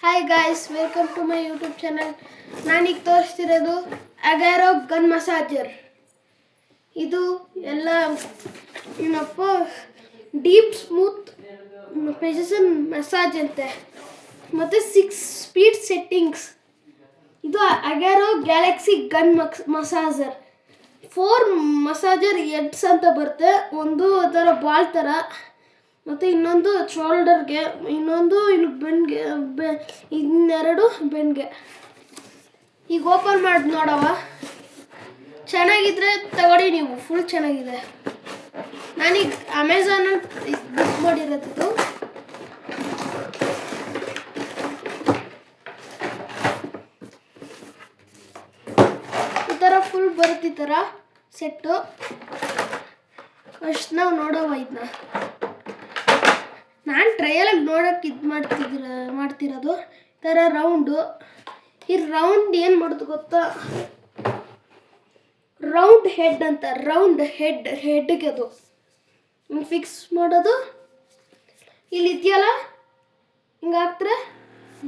Hi guys, welcome to my YouTube channel. ನಾನೀಗ ತೋರಿಸ್ತಿರೋದು ಅಗ್ಯಾರೋ gun massager. ಇದು ಎಲ್ಲ ಏನಪ್ಪ ಡೀಪ್ ಸ್ಮೂತ್ ಪ್ರೆಸಿಷನ್ ಮಸಾಜ್ ಅಂತೆ, ಮತ್ತು 6 ಸ್ಪೀಡ್ ಸೆಟ್ಟಿಂಗ್ಸ್. ಇದು Agaro galaxy gun massager. 4 massager heads ಅಂತ ಬರುತ್ತೆ. ಒಂದು ಥರ ಬಾಲ್ ಥರ, ಮತ್ತು ಇನ್ನೊಂದು ಶೋಲ್ಡರ್ಗೆ, ಇನ್ನೊಂದು ಇಲ್ಲಿ ಬೆನ್ಗೆ, ಇನ್ನೆರಡು ಬೆನ್ಗೆ. ಈಗ ಓಪನ್ ಮಾಡಿ ನೋಡವ. ಚೆನ್ನಾಗಿದ್ರೆ ತಗೊಳ್ಳಿ ನೀವು, ಫುಲ್ ಚೆನ್ನಾಗಿದೆ. ನಾನೀಗ ಅಮೆಝಾನಲ್ಲಿ ಬುಕ್ ಮಾಡಿರೋದು. ಈ ಥರ ಫುಲ್ ಬರುತ್ತೆ, ಈ ಥರ ಸೆಟ್ಟು. ಅಷ್ಟು ನಾವು ನೋಡವ. ಇದನ್ನ ನಾನು ಟ್ರಯಲಾಗಿ ನೋಡೋಕ್ಕೆ ಮಾಡ್ತಿರೋದು. ಈ ಥರ ರೌಂಡು. ಈ ರೌಂಡ್ ಏನು ಮಾಡೋದು ಗೊತ್ತಾ? ರೌಂಡ್ ಹೆಡ್ ಅಂತ. ರೌಂಡ್ ಹೆಡ್ಗೆ ಅದು ಫಿಕ್ಸ್ ಮಾಡೋದು. ಇಲ್ಲಿ ಇದೆಯಲ್ಲ, ಹಿಂಗೆ ಹಾಕ್ತಾರೆ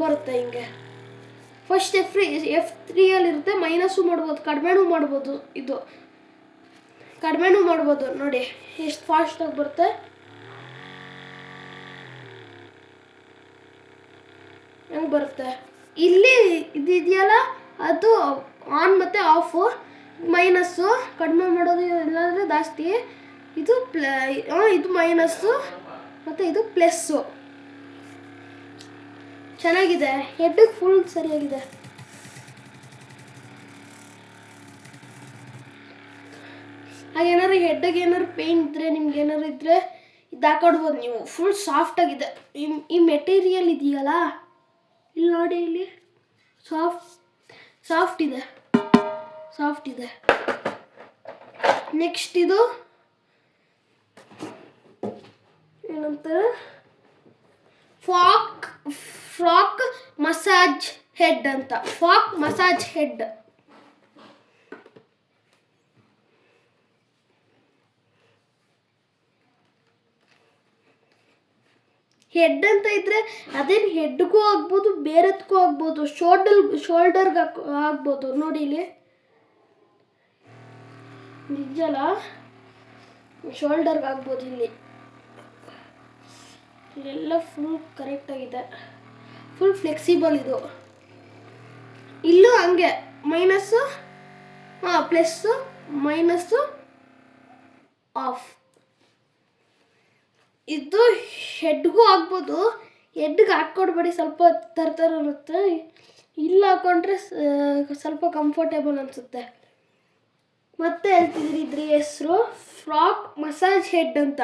ಬರುತ್ತೆ ಹಿಂಗೆ. ಫಸ್ಟ್ F3 ಮೈನಸ್ಸು ಮಾಡ್ಬೋದು, ಕಡಿಮೆನೂ ಮಾಡ್ಬೋದು. ಇದು ಕಡಿಮೆನೂ ಮಾಡ್ಬೋದು. ನೋಡಿ ಎಷ್ಟು ಫಾಸ್ಟಾಗಿ ಬರುತ್ತೆ. ಹೆಂಗೆ ಬರುತ್ತೆ ಇಲ್ಲಿ. ಇದೆಯಲ್ಲ, ಅದು ಆನ್ ಮತ್ತು ಆಫು. ಮೈನಸ್ಸು ಕಡಿಮೆ ಮಾಡೋದು, ಇಲ್ಲಾಂದರೆ ಜಾಸ್ತಿ. ಇದು ಮೈನಸ್ಸು ಮತ್ತು ಇದು ಪ್ಲಸ್ಸು. ಚೆನ್ನಾಗಿದೆ. ಹೆಡ್ಡಿಗೆ ಫುಲ್ ಸರಿಯಾಗಿದೆ. ಹಾಗೇನಾದ್ರು ಹೆಡ್ಡಿಗೆ ಏನಾದ್ರು ಪೇನ್ ಇದ್ದರೆ, ನಿಮ್ಗೆ ಏನಾದ್ರು ಇದ್ದರೆ ಇದು ಹಾಕೊಡ್ಬೋದು ನೀವು. ಫುಲ್ ಸಾಫ್ಟಾಗಿದೆ. ಈ ಮೆಟೀರಿಯಲ್ ಇದೆಯಲ್ಲ, ಇಲ್ಲಿ ನೋಡಿ, ಇಲ್ಲಿ ಸಾಫ್ಟ್ ಇದೆ. ನೆಕ್ಸ್ಟ್ ಇದು ಏನಂತಾರೆ, ಫ್ರಾಕ್ ಮಸಾಜ್ ಹೆಡ್ ಅಂತ. Frock massage head. ಹೆಡ್ ಅಂತ ಇದ್ರೆ ಅದೇನು ಹೆಡ್ಗೂ ಆಗ್ಬೋದು, ಬೇರೆದಕ್ಕೂ ಆಗ್ಬೋದು. ಶೋಲ್ಡರ್ಗೆ ಆಗ್ಬೋದು. ನೋಡಿ ಇಲ್ಲಿ ನಿಜಲ್ಲ, ಶೋಲ್ಡರ್ಗೆ ಆಗ್ಬೋದು. ಇಲ್ಲೆಲ್ಲ ಫುಲ್ ಕರೆಕ್ಟಾಗಿದೆ. ಫುಲ್ ಫ್ಲೆಕ್ಸಿಬಲ್ ಇದು. ಇಲ್ಲೂ ಹಂಗೆ ಮೈನಸ್ಸು, ಪ್ಲಸ್ಸು, ಮೈನಸ್ಸು, ಆಫ್. ಇದು ಹೆಡ್ಗೂ ಆಗ್ಬೋದು. ಹೆಡ್ಗೆ ಹಾಕ್ಕೊಡ್ಬೇಡಿ, ಸ್ವಲ್ಪ ಥರ ಇರುತ್ತೆ. ಇಲ್ಲಿ ಹಾಕೊಂಡ್ರೆ ಸ್ವಲ್ಪ ಕಂಫರ್ಟೇಬಲ್ ಅನಿಸುತ್ತೆ. ಮತ್ತೆ ಹೇಳ್ತಿದ್ರಿ, ಇದ್ರ ಹೆಸರು ಫ್ರಾಕ್ ಮಸಾಜ್ ಹೆಡ್ ಅಂತ.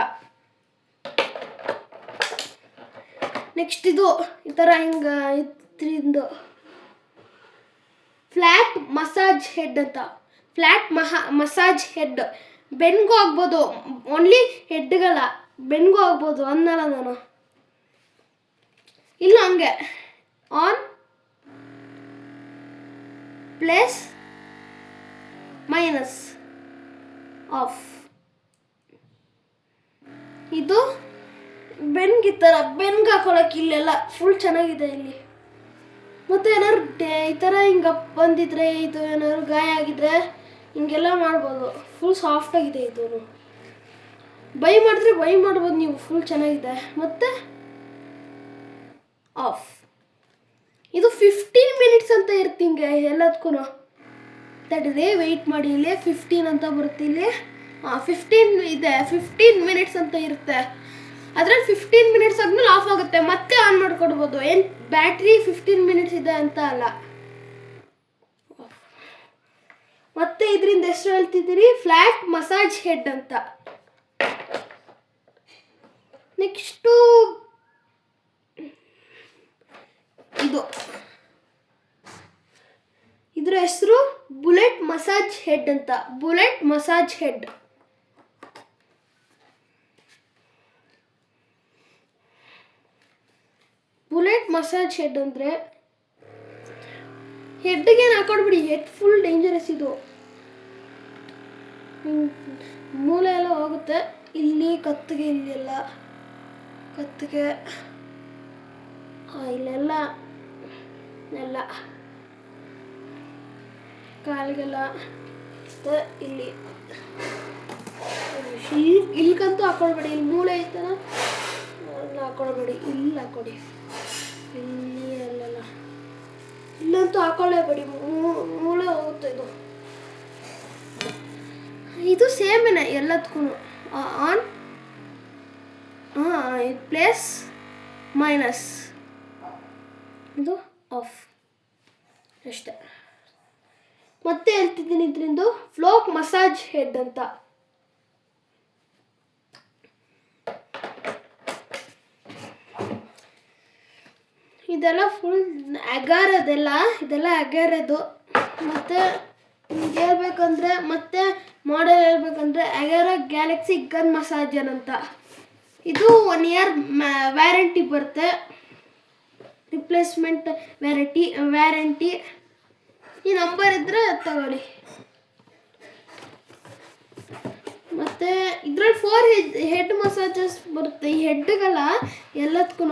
ನೆಕ್ಸ್ಟ್ ಇದು ಈ ಥರ ಹಿಂಗೆ ಇದ್ರಿಂದು ಫ್ಲ್ಯಾಟ್ ಮಸಾಜ್ ಹೆಡ್ ಅಂತ. Flat massage head. ಬೆನ್ಗೂ ಆಗ್ಬೋದು, ಓನ್ಲಿ ಹೆಡ್ಗಲ್ಲ, ಬೆನ್ಗೂ ಆಗ್ಬೋದು ಅನ್ನಲ್ಲ ನಾನು. ಇಲ್ಲ ಹಂಗೆ ಆನ್, ಪ್ಲಸ್, ಮೈನಸ್, ಆಫ್. ಇದು ಬೆನ್ಗೆ ಹಾಕೊಳಕ್ಕೆ ಇಲ್ಲೆಲ್ಲ ಫುಲ್ ಚೆನ್ನಾಗಿದೆ ಇಲ್ಲಿ. ಮತ್ತು ಏನಾದ್ರು ಈ ಥರ ಹಿಂಗೆ ಬಂದಿದ್ರೆ, ಇದು ಏನಾದ್ರು ಗಾಯ ಆಗಿದ್ರೆ ಹಿಂಗೆಲ್ಲ ಮಾಡ್ಬೋದು. ಫುಲ್ ಸಾಫ್ಟಾಗಿದೆ. ಇದು ಬೈ ಮಾಡ್ಬೋದು ನೀವು. ಫುಲ್ ಚೆನ್ನಾಗಿದೆ. ಮತ್ತು ಆಫ್. ಇದು 15 ಮಿನಿಟ್ಸ್ ಅಂತ ಇರುತ್ತೆ ಹಿಂಗೆ ಎಲ್ಲದಕ್ಕೂ. ತಡೆದೇ ವೆಯ್ಟ್ ಮಾಡಿ. ಇಲ್ಲಿ 15 ಅಂತ ಬರುತ್ತೆ. ಇಲ್ಲಿ 15 ಇದೆ. 15 ಮಿನಿಟ್ಸ್ ಅಂತ ಇರುತ್ತೆ. ಅದರಲ್ಲಿ 15 ಮಿನಿಟ್ಸ್ ಆದ್ಮೇಲೆ ಆಫ್ ಆಗುತ್ತೆ. ಮತ್ತೆ ಆನ್ ಮಾಡ್ಕೊಡ್ಬೋದು. ಏನು ಬ್ಯಾಟ್ರಿ 15 ಮಿನಿಟ್ಸ್ ಇದೆ ಅಂತ ಅಲ್ಲ. ಮತ್ತೆ ಇದರಿಂದ ಎಷ್ಟು ಹೇಳ್ತಿದ್ದೀರಿ? ಫ್ಲ್ಯಾಟ್ ಮಸಾಜ್ ಹೆಡ್ ಅಂತ. ನೆಕ್ಸ್ಟು ಇದ್ರ ಹೆಸರು ಬುಲೆಟ್ ಮಸಾಜ್ ಹೆಡ್ ಅಂತ. Bullet massage head. Bullet massage head ಅಂದರೆ ಹೆಡ್ಗೆ ಏನು ಹಾಕೊಡ್ಬಿಡಿ. Head full dangerous. ಇದು ಮೂಳೆ ಎಲ್ಲ ಹೋಗುತ್ತೆ. ಇಲ್ಲಿ ಕತ್ತಿಗೆ, ಇಲ್ಲೆಲ್ಲ ಕತ್ತಿಗೆ, ಇಲ್ಲೆಲ್ಲ ಎಲ್ಲ ಕಾಲಿಗೆಲ್ಲ ಇಲ್ಲಿ ಇಲ್ಕಂತೂ ಹಾಕೊಳ್ಬೇಡಿ, ಇಲ್ಲಿ ಮೂಳೆ ಐತನ ಅಲ್ಲಿ ಹಾಕೊಳ್ಬೇಡಿ, ಇಲ್ಲಿ ಹಾಕೊಡಿ, ಇಲ್ಲಿ ಅಲ್ಲೆಲ್ಲ ಇಲ್ಲಂತೂ ಹಾಕೊಳ್ಳೇಬೇಡಿ, ಮೂಳೆ ಹೋಗುತ್ತೆ. ಇದು ಸೇಮೇನೆ ಎಲ್ಲದಕ್ಕೂ. ಆನ್ ಪ್ಲಸ್ ಮೈನಸ್, ಇದು ಆಫ್ ಅಷ್ಟೇ. ಮತ್ತೆ ಹೇಳ್ತಿದ್ದೀನಿ ಇದರಿಂದ ಫ್ಲೋಕ್ ಮಸಾಜ್ ಹೆಡ್ ಅಂತ. ಇದೆಲ್ಲ ಫುಲ್ ಅಗಾರದೆಲ್ಲ, ಇದೆಲ್ಲ ಅಗಾರದು. ಮತ್ತು ಹೇಳ್ಬೇಕಂದ್ರೆ ಮತ್ತೆ ಮಾಡೆಲ್ ಹೇಳ್ಬೇಕಂದ್ರೆ ಅಗಾರ ಗ್ಯಾಲಕ್ಸಿ ಗನ್ ಮಸಾಜರ್ ಅಂತ. ಇದು 1 year ವ್ಯಾರಂಟಿ ಬರುತ್ತೆ, ರಿಪ್ಲೇಸ್ಮೆಂಟ್ ವ್ಯಾರಂಟಿ. ಈ ನಂಬರ್ ಇದ್ದರೆ ತಗೊಳ್ಳಿ. ಮತ್ತು ಇದ್ರಲ್ಲಿ 4 ಹೆಡ್ ಮಸಾಜಸ್ ಬರುತ್ತೆ, ಈ ಹೆಡ್ಗೆಲ್ಲ ಎಲ್ಲದಕ್ಕೂ.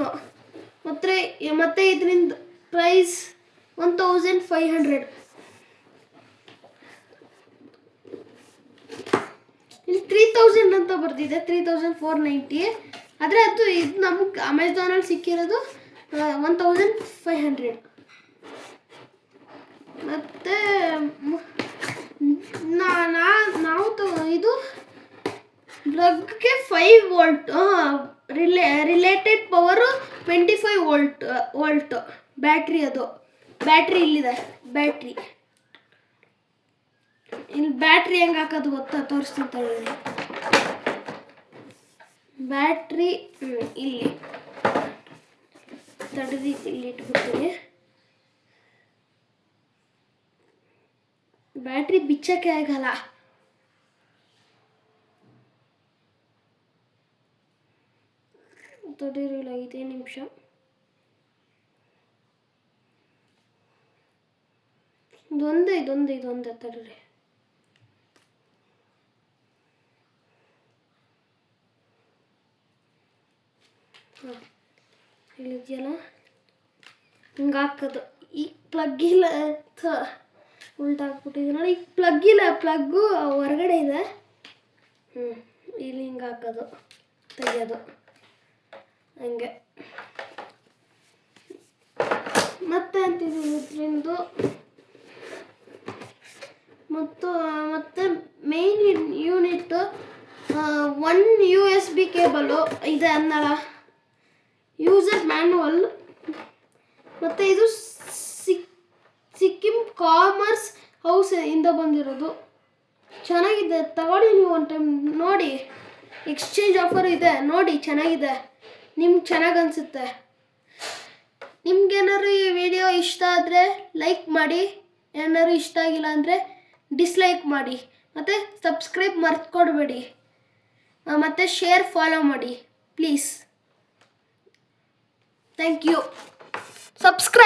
ಮತ್ತು ಇದರಿಂದ ಪ್ರೈಸ್ 1500. ಇಲ್ಲಿ 3000 ಅಂತ ಬರ್ತಿದೆ, 3490. ಆದರೆ ಇದು ನಮ್ಗೆ ಅಮೆಝಾನಲ್ಲಿ ಸಿಕ್ಕಿರೋದು 1500. ಮತ್ತು ನಾವು ಇದು ಪ್ಲಗ್ಗೆ 5 volt, related power 25 volt battery. ಅದು ಬ್ಯಾಟ್ರಿ ಇಲ್ಲಿದೆ, ಬ್ಯಾಟ್ರಿ ಇಲ್ಲಿ ಬ್ಯಾಟ್ರಿ ಹೆಂಗೆ ಹಾಕೋದು ಗೊತ್ತಾ, ತೋರಿಸ್ತೀನಿ ತಗೊಳ್ಳಿ. ಬ್ಯಾಟ್ರಿ ಇಲ್ಲಿ ತಡೆದು ಇಲ್ಲಿ ಇಟ್ಬಿಡ್ತೀನಿ. ಬ್ಯಾಟ್ರಿ ಬಿಚ್ಚಕ್ಕೆ ಆಗಲ್ಲ. ತಡೀರಿಲ್ಲ 5 ನಿಮಿಷ. ಇದೊಂದೇ ತಡೀರಿ. ಇಲ್ಲಿದೆಯಲ್ಲ ಹಿಂಗೆ ಹಾಕೋದು. ಈ ಪ್ಲಗ್ ಇಲ್ಲ, ಉಲ್ಟಾಕ್ಬಿಟ್ಟಿದ್ದೀನಿ ನೋಡಿ. ಈಗ ಪ್ಲಗ್ ಇಲ್ಲ, ಪ್ಲಗ್ಗು ಹೊರಗಡೆ ಇದೆ. ಇಲ್ಲಿ ಹಿಂಗೆ ಹಾಕೋದು, ತೆಗಿಯೋದು ಹಂಗೆ. ಮತ್ತೆ ಅಂತಿದ್ದೀನಿ ಇದರಿಂದ. ಮತ್ತು ಮೇನ್ ಯೂನಿಟ್ 1 USB ಕೇಬಲು ಇದೆ ಅನ್ನಲ್ಲ, ಯೂಸರ್ ಮ್ಯಾನ್ಯುವಲ್. ಮತ್ತು ಇದು ಸಿಕ್ಕಿಂ ಕಾಮರ್ಸ್ ಹೌಸ್ ಇಂದ ಬಂದಿರೋದು. ಚೆನ್ನಾಗಿದೆ, ತಗೊಳ್ಳಿ ನೀವು ಒಂದು ಟೈಮ್ ನೋಡಿ. ಎಕ್ಸ್ಚೇಂಜ್ ಆಫರ್ ಇದೆ ನೋಡಿ, ಚೆನ್ನಾಗಿದೆ, ನಿಮ್ಗೆ ಚೆನ್ನಾಗಿ ಅನಿಸುತ್ತೆ. ನಿಮ್ಗೇನಾದ್ರು ಈ ವಿಡಿಯೋ ಇಷ್ಟ ಆದರೆ ಲೈಕ್ ಮಾಡಿ, ಏನಾದ್ರು ಇಷ್ಟ ಆಗಿಲ್ಲ ಅಂದರೆ ಡಿಸ್ಲೈಕ್ ಮಾಡಿ. ಮತ್ತು ಸಬ್ಸ್ಕ್ರೈಬ್ ಮರ್ತ್ಕೊಡ್ಬೇಡಿ, ಮತ್ತು ಶೇರ್ ಫಾಲೋ ಮಾಡಿ ಪ್ಲೀಸ್. Thank you. ಸಬ್ಸ್ಕ್ರೈಬ್.